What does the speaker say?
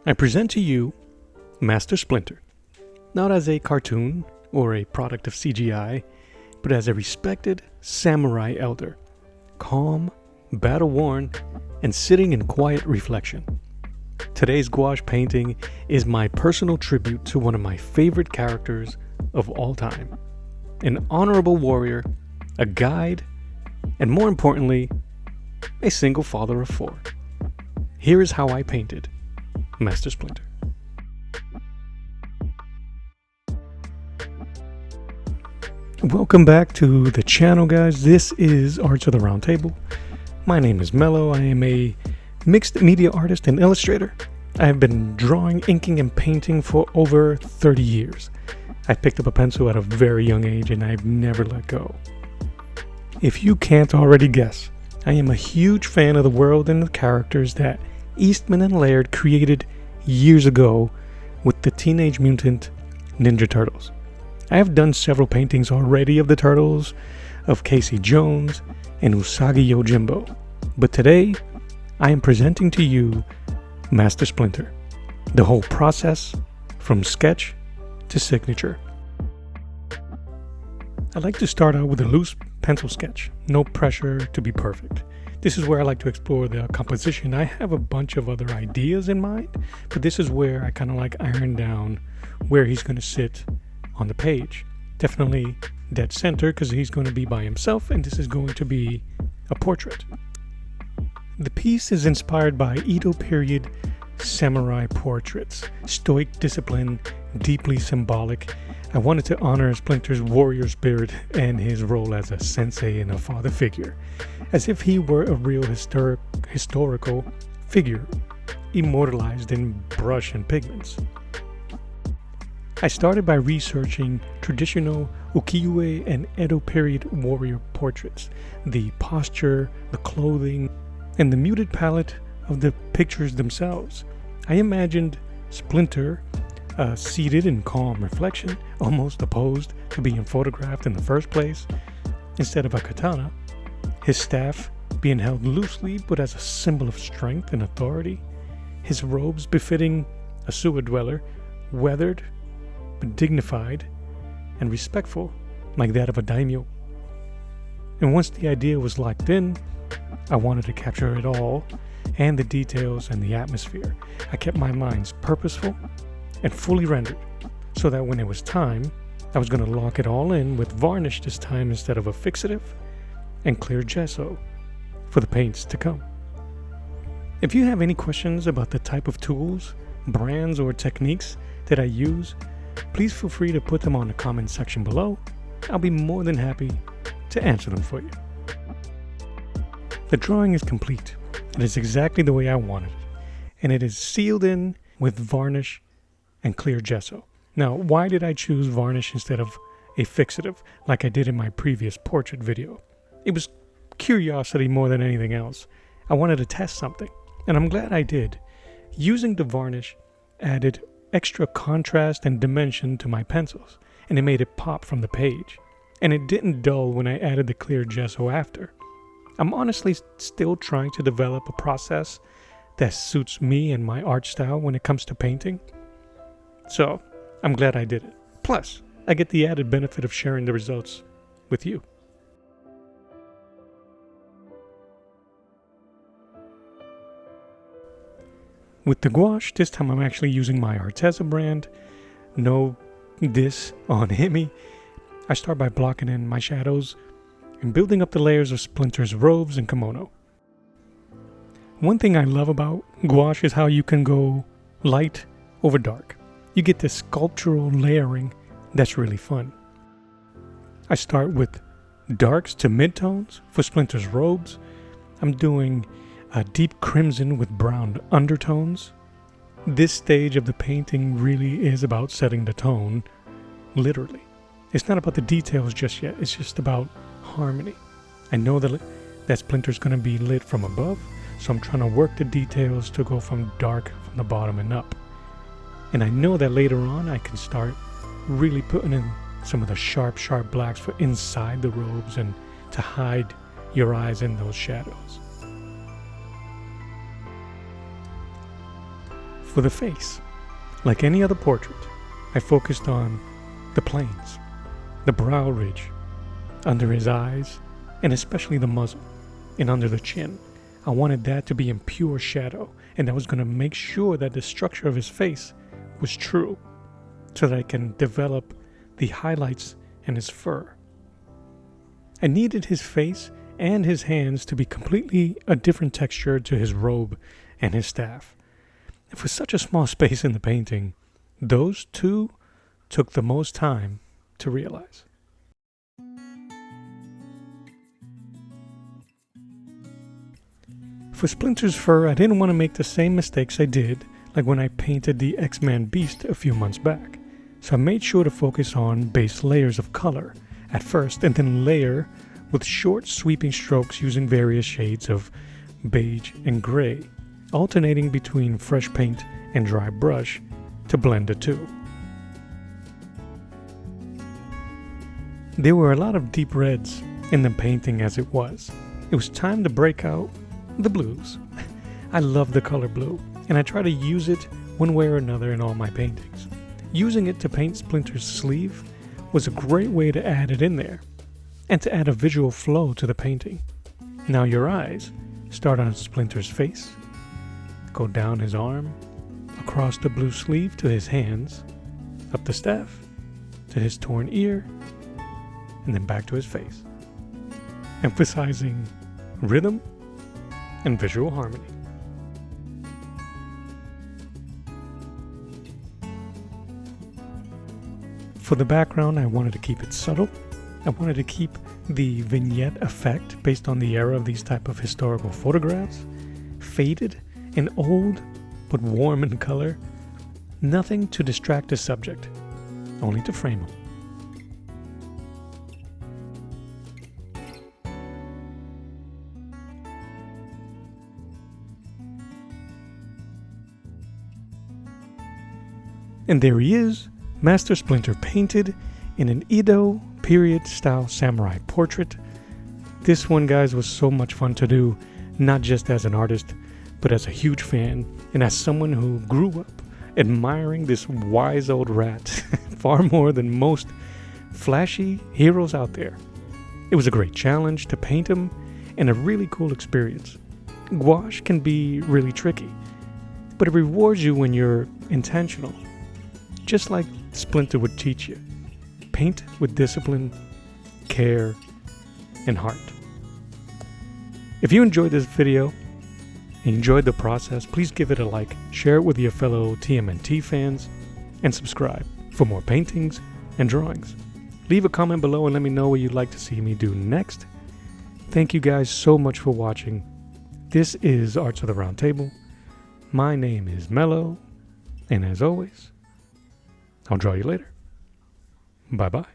I present to you Master Splinter, not as a cartoon or a product of CGI, but as a respected samurai elder, calm, battle-worn, and sitting in quiet reflection. Today's gouache painting is my personal tribute to one of my favorite characters of all time, an honorable warrior, a guide, and more importantly, a single father of four. Here is how I painted Master Splinter. Welcome back to the channel, guys. This is Art to the Round Table. My name is Mello. I am a mixed media artist and illustrator. I have been drawing, inking, and painting for over 30 years. I picked up a pencil at a very young age and I've never let go. If you can't already guess, I am a huge fan of the world and the characters that Eastman and Laird created years ago with the Teenage Mutant Ninja Turtles. I have done several paintings already of the Turtles, of Casey Jones, and Usagi Yojimbo, but today I am presenting to you Master Splinter, the whole process from sketch to signature. I'd like to start out with a loose pencil sketch, no pressure to be perfect. This is where I like to explore the composition. I have a bunch of other ideas in mind, but this is where I kind of like iron down where he's going to sit on the page. Definitely dead center because he's going to be by himself and this is going to be a portrait. The piece is inspired by Edo-period samurai portraits, stoic discipline, deeply symbolic. I wanted to honor Splinter's warrior spirit and his role as a sensei and a father figure, as if he were a real historical figure, immortalized in brush and pigments. I started by researching traditional Ukiyo-e and Edo-period warrior portraits, the posture, the clothing, and the muted palette of the pictures themselves. I imagined Splinter seated in calm reflection, almost opposed to being photographed in the first place, instead of a katana, his staff being held loosely but as a symbol of strength and authority, his robes befitting a sewer dweller, weathered but dignified and respectful like that of a daimyo. And once the idea was locked in, I wanted to capture it all and the details and the atmosphere. I kept my lines purposeful and fully rendered so that when it was time, I was going to lock it all in with varnish this time instead of a fixative and clear gesso for the paints to come. If you have any questions about the type of tools, brands, or techniques that I use, please feel free to put them on the comment section below. I'll be more than happy to answer them for you. The drawing is complete. It is exactly the way I wanted it, and it is sealed in with varnish and clear gesso. Now, why did I choose varnish instead of a fixative like I did in my previous portrait video? It was curiosity more than anything else. I wanted to test something, and I'm glad I did. Using the varnish added extra contrast and dimension to my pencils, and it made it pop from the page. And it didn't dull when I added the clear gesso after. I'm honestly still trying to develop a process that suits me and my art style when it comes to painting. So, I'm glad I did it. Plus, I get the added benefit of sharing the results with you. With the gouache, this time I'm actually using my Arteza brand. No diss on Himi. I start by blocking in my shadows and building up the layers of Splinter's robes and kimono. One thing I love about gouache is how you can go light over dark. You get this sculptural layering that's really fun. I start with darks to midtones for Splinter's robes. I'm doing a deep crimson with brown undertones. This stage of the painting really is about setting the tone, literally. It's not about the details just yet, it's just about harmony. I know that Splinter's going to be lit from above, so I'm trying to work the details to go from dark from the bottom and up. And I know that later on I can start really putting in some of the sharp blacks for inside the robes and to hide your eyes in those shadows. For the face, like any other portrait, I focused on the planes, the brow ridge, under his eyes, and especially the muzzle, and under the chin. I wanted that to be in pure shadow, and I was going to make sure that the structure of his face was true, so that I can develop the highlights and his fur. I needed his face and his hands to be completely a different texture to his robe and his staff. And for such a small space in the painting, those two took the most time to realize. For Splinter's fur, I didn't want to make the same mistakes I did like when I painted the X-Man Beast a few months back. So I made sure to focus on base layers of color at first, and then layer with short sweeping strokes using various shades of beige and gray, alternating between fresh paint and dry brush to blend the two. There were a lot of deep reds in the painting as it was. It was time to break out the blues. I love the color blue, and I try to use it one way or another in all my paintings. Using it to paint Splinter's sleeve was a great way to add it in there, and to add a visual flow to the painting. Now your eyes start on Splinter's face, go down his arm, across the blue sleeve to his hands, up the staff, to his torn ear, and then back to his face, emphasizing rhythm and visual harmony. For the background, I wanted to keep it subtle. I wanted to keep the vignette effect based on the era of these type of historical photographs, faded and old but warm in color. Nothing to distract the subject, only to frame him. And there he is, Master Splinter painted in an Edo-period style samurai portrait. This one, guys, was so much fun to do, not just as an artist, but as a huge fan, and as someone who grew up admiring this wise old rat far more than most flashy heroes out there. It was a great challenge to paint him, and a really cool experience. Gouache can be really tricky, but it rewards you when you're intentional. Just like Splinter would teach you. Paint with discipline, care, and heart. If you enjoyed this video and enjoyed the process, please give it a like, share it with your fellow TMNT fans, and subscribe for more paintings and drawings. Leave a comment below and let me know what you'd like to see me do next. Thank you guys so much for watching. This is Arts of the Round Table. My name is Mello, and as always, I'll draw you later. Bye-bye.